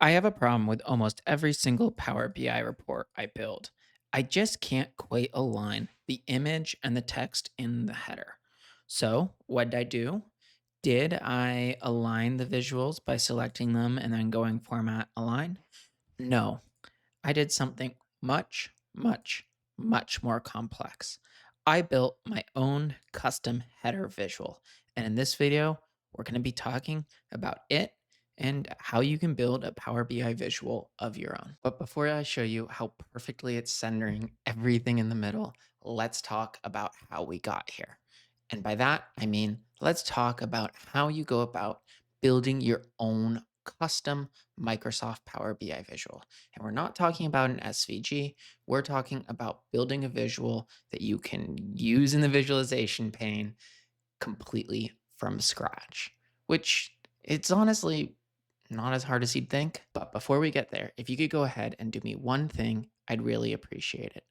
I have a problem with almost every single Power BI report I build. I just can't quite align the image and the text in the header. So, what did I do? Did I align the visuals by selecting them and then going format align? No, I did something much, much, much more complex. I built my own custom header visual. And in this video, we're going to be talking about it and how you can build a Power BI visual of your own. But before I show you how perfectly it's centering everything in the middle, let's talk about how we got here. And by that, I mean, let's talk about how you go about building your own custom Microsoft Power BI visual. And we're not talking about an SVG. We're talking about building a visual that you can use in the visualization pane completely from scratch, which it's honestly not as hard as you'd think. But before we get there, if you could go ahead and do me one thing, I'd really appreciate it.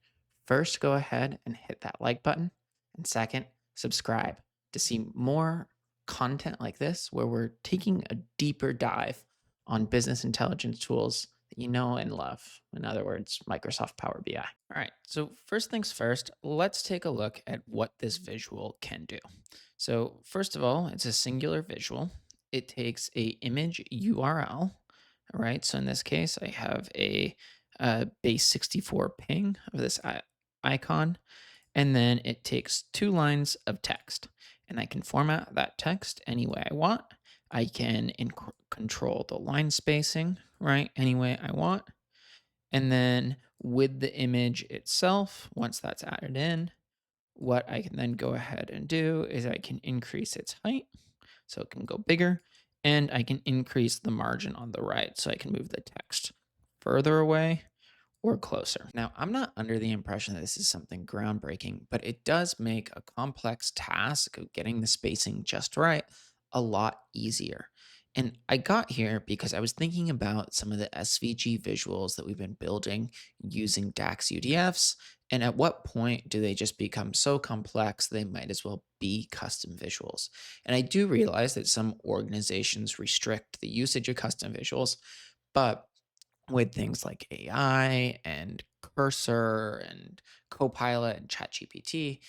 First, go ahead and hit that like button. And second, subscribe to see more content like this, where we're taking a deeper dive on business intelligence tools that you know and love. In other words, Microsoft Power BI. All right, so first things first, let's take a look at what this visual can do. So first of all, it's a singular visual. It takes a image URL. All right. So in this case, I have a base 64 ping of this icon, and then it takes 2 lines of text, and I can format that text any way I want. I can control the line spacing, right, any way I want. And then with the image itself, once that's added in, what I can then go ahead and do is I can increase its height so it can go bigger, and I can increase the margin on the right so I can move the text further away or closer. Now, I'm not under the impression that this is something groundbreaking, but it does make a complex task of getting the spacing just right a lot easier. And I got here because I was thinking about some of the SVG visuals that we've been building using DAX UDFs. And at what point do they just become so complex they might as well be custom visuals? And I do realize that some organizations restrict the usage of custom visuals, but with things like AI and Cursor and Copilot and ChatGPT,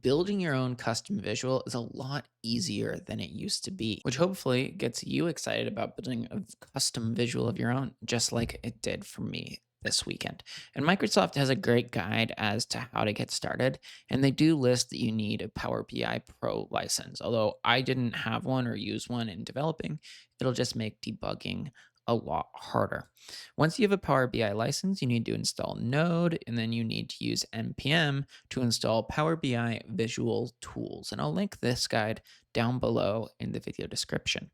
building your own custom visual is a lot easier than it used to be, which hopefully gets you excited about building a custom visual of your own, just like it did for me this weekend. And Microsoft has a great guide as to how to get started, and they do list that you need a Power BI Pro license. Although I didn't have one or use one in developing, it'll just make debugging a lot harder. Once you have a Power BI license, you need to install Node, and then you need to use npm to install Power BI Visual Tools. And I'll link this guide down below in the video description.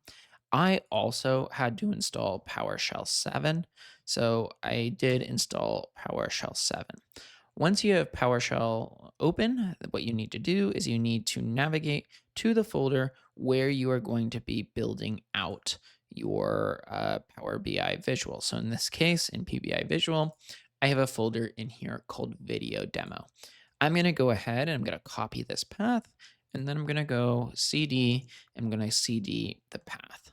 I also had to install PowerShell 7. So I did install PowerShell 7. Once you have PowerShell open, what you need to do is you need to navigate to the folder where you are going to be building out your Power BI visual. So in this case, in PBI Visual, I have a folder in here called Video Demo. I'm going to go ahead and I'm going to copy this path, and then I'm going to go CD. I'm going to CD the path.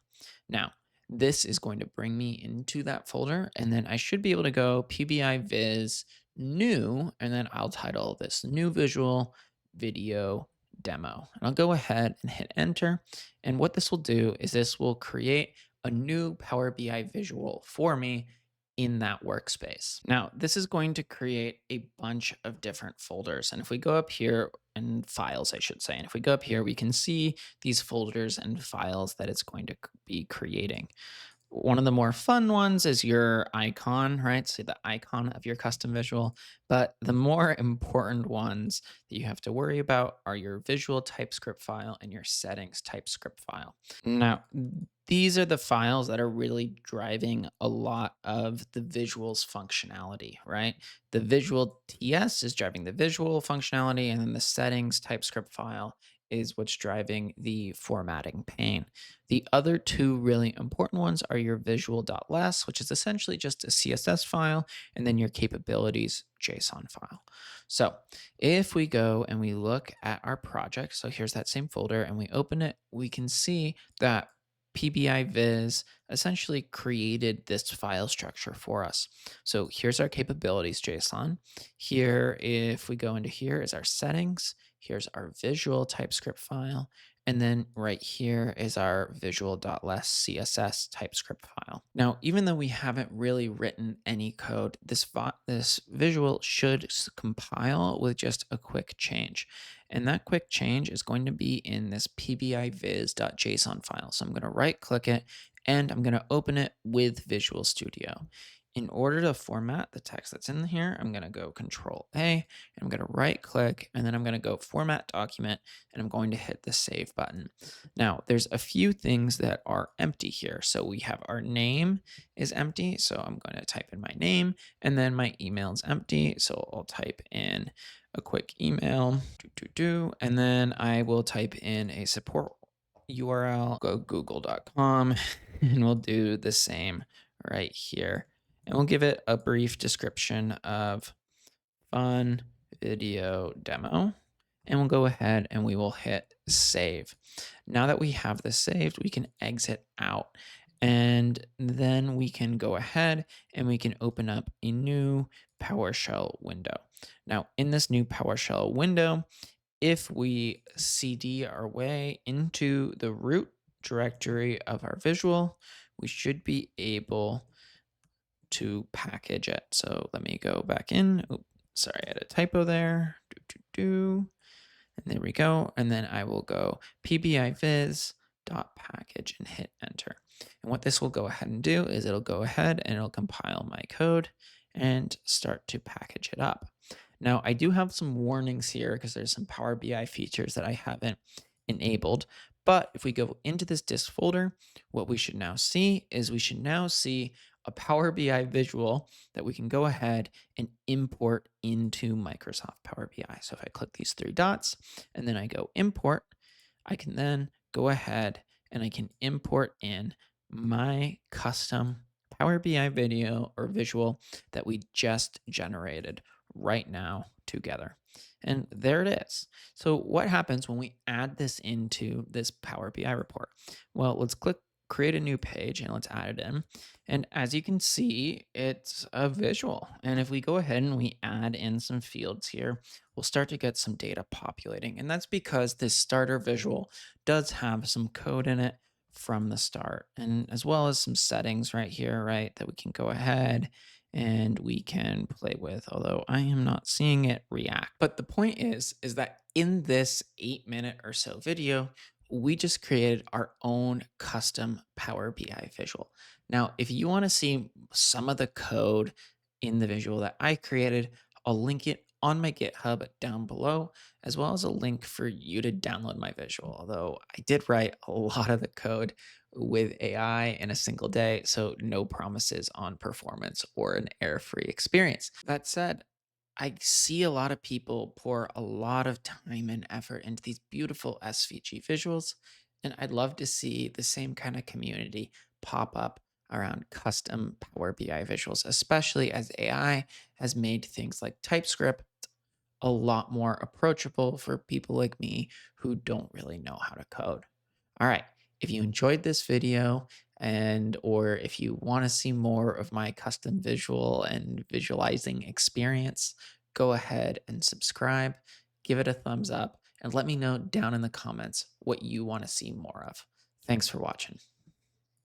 Now, this is going to bring me into that folder, and then I should be able to go PBI Viz new, and then I'll title this new visual video demo. And I'll go ahead and hit enter. And what this will do is this will create a new Power BI visual for me in that workspace. Now, this is going to create a bunch of different folders. And if we go up here and files, I should say, and if we go up here, we can see these folders and files that it's going to be creating. One of the more fun ones is your icon, right? So the icon of your custom visual. But the more important ones that you have to worry about are your visual TypeScript file and your settings TypeScript file. Now, these are the files that are really driving a lot of the visuals functionality, right? The visual TS is driving the visual functionality, and then the settings TypeScript file is what's driving the formatting pane. The other two really important ones are your visual.less, which is essentially just a CSS file, and then your capabilities JSON file. So if we go and we look at our project, so here's that same folder, and we open it, we can see that PBI Viz essentially created this file structure for us. So here's our capabilities JSON. Here, if we go into here, is our settings. Here's our visual TypeScript file. And then right here is our visual.less CSS TypeScript file. Now, even though we haven't really written any code, this visual should compile with just a quick change. And that quick change is going to be in this pbiviz.json file. So I'm going to right click it and I'm going to open it with Visual Studio. In order to format the text that's in here, I'm going to go Control A, and I'm going to right click, and then I'm going to go Format Document, and I'm going to hit the Save button. Now, there's a few things that are empty here. So we have our name is empty, so I'm going to type in my name, and then my email is empty, so I'll type in a quick email, and then I will type in a support URL, go google.com, and we'll do the same right here. And we'll give it a brief description of fun video demo. And we'll go ahead and we will hit save. Now that we have this saved, we can exit out. And then we can go ahead and we can open up a new PowerShell window. Now, in this new PowerShell window, if we cd our way into the root directory of our visual, we should be able to package it. So let me go back in. Oops, sorry, I had a typo there. And there we go. And then I will go pbiviz.package and hit enter. And what this will go ahead and do is it'll go ahead and it'll compile my code and start to package it up. Now, I do have some warnings here because there's some Power BI features that I haven't enabled. But if we go into this disk folder, what we should now see is we should now see a Power BI visual that we can go ahead and import into Microsoft Power BI. So if I click these three dots and then I go import, I can then go ahead and I can import in my custom Power BI video or visual that we just generated right now together. And there it is. So what happens when we add this into this Power BI report? Well, let's click create a new page and let's add it in. And as you can see, it's a visual. And if we go ahead and we add in some fields here, we'll start to get some data populating. And that's because this starter visual does have some code in it from the start, and as well as some settings right here, right, that we can go ahead and we can play with, although I am not seeing it react. But the point is that in this 8-minute or so video, we just created our own custom Power BI visual. Now, if you want to see some of the code in the visual that I created, I'll link it on my GitHub down below, as well as a link for you to download my visual. Although I did write a lot of the code with AI in a single day, so no promises on performance or an error-free experience. That said, I see a lot of people pour a lot of time and effort into these beautiful SVG visuals, and I'd love to see the same kind of community pop up around custom Power BI visuals, especially as AI has made things like TypeScript a lot more approachable for people like me who don't really know how to code. All right, if you enjoyed this video and or if you want to see more of my custom visual and visualizing experience, go ahead and subscribe, give it a thumbs up, and let me know down in the comments what you want to see more of. Thanks for watching.